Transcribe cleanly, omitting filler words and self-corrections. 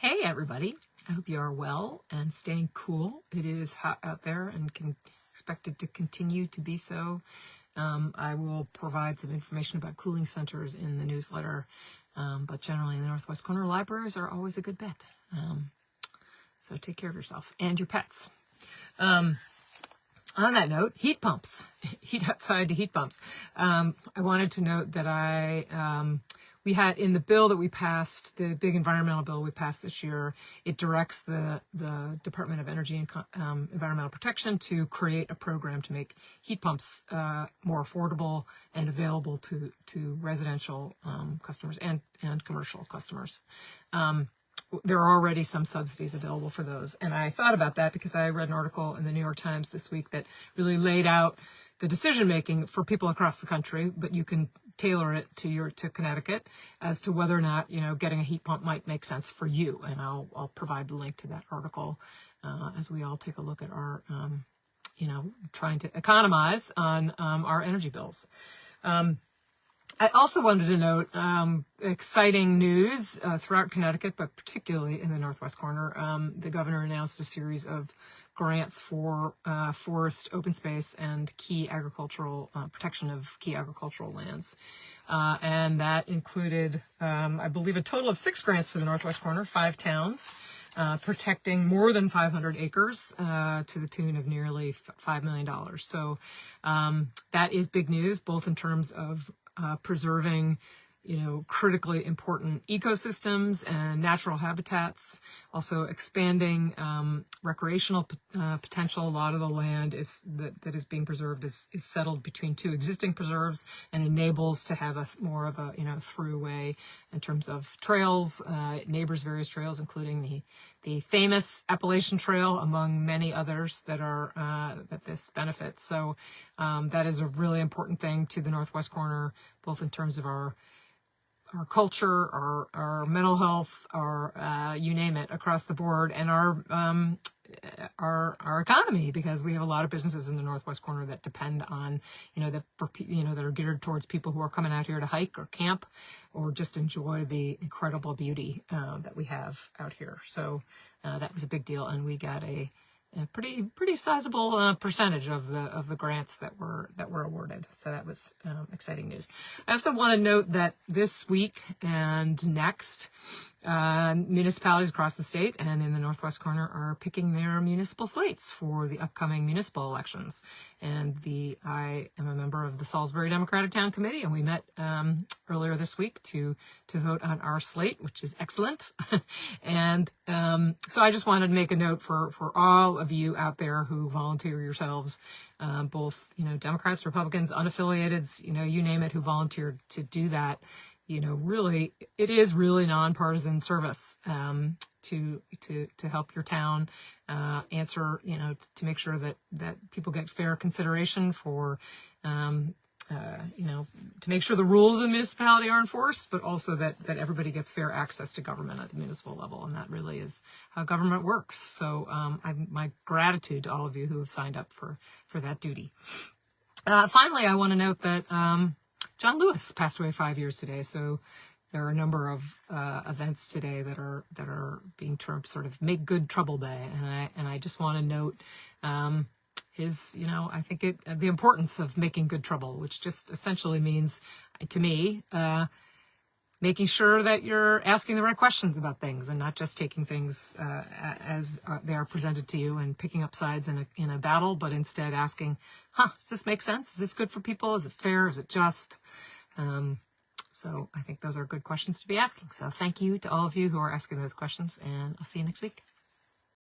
Hey everybody, I hope you are well and staying cool. It is hot out there and can expected to continue to be so. I will provide some information about cooling centers in the newsletter, but generally in the Northwest Corner, libraries are always a good bet. So take care of yourself and your pets. On that note, heat pumps, heat outside to heat pumps. I wanted to note that we had in the bill that we passed, the big environmental bill we passed this year, it directs the Department of Energy and Environmental Protection to create a program to make heat pumps more affordable and available to residential customers and commercial customers. There are already some subsidies available for those. And I thought about that because I read an article in the New York Times this week that really laid out the decision making for people across the country, but you can tailor it to Connecticut as to whether or not, getting a heat pump might make sense for you. And I'll provide the link to that article as we all take a look at our, trying to economize on our energy bills. I also wanted to note exciting news throughout Connecticut, but particularly in the Northwest Corner. The governor announced a series of grants for forest, open space, and key agricultural protection of key agricultural lands. And that included, I believe, a total of 6 grants to the Northwest Corner, 5 towns, protecting more than 500 acres to the tune of nearly $5 million. So that is big news, both in terms of preserving, critically important ecosystems and natural habitats, also expanding recreational potential. A lot of the land that is being preserved is settled between 2 existing preserves and enables to have more of a throughway in terms of trails. It neighbors various trails, including the famous Appalachian Trail, among many others that are that this benefits. So that is a really important thing to the Northwest Corner, both in terms of our culture, our mental health, our you name it, across the board, and our economy, because we have a lot of businesses in the Northwest Corner that depend on, that are geared towards people who are coming out here to hike or camp or just enjoy the incredible beauty that we have out here. So that was a big deal, and we got a pretty sizable percentage of the grants that were awarded. So that was exciting news. I also want to note that this week and next, municipalities across the state and in the Northwest Corner are picking their municipal slates for the upcoming municipal elections. And I am a member of the Salisbury Democratic Town Committee, and we met earlier this week to vote on our slate, which is excellent. And so I just wanted to make a note for all of you out there who volunteer yourselves, both Democrats, Republicans, unaffiliated, you name it, who volunteered to do that. Really, it is really nonpartisan service to help your town answer, to make sure that people get fair consideration for, to make sure the rules of the municipality are enforced, but also that everybody gets fair access to government at the municipal level. And that really is how government works. So my gratitude to all of you who have signed up for that duty. Finally, I want to note that John Lewis passed away 5 years today. So there are a number of events today that are being termed sort of Make Good Trouble Day, and I just want to note his, I think the importance of making good trouble, which just essentially means, to me, making sure that you're asking the right questions about things and not just taking things as they are presented to you and picking up sides in a battle, but instead asking, does this make sense? Is this good for people? Is it fair? Is it just? So I think those are good questions to be asking. So thank you to all of you who are asking those questions, and I'll see you next week.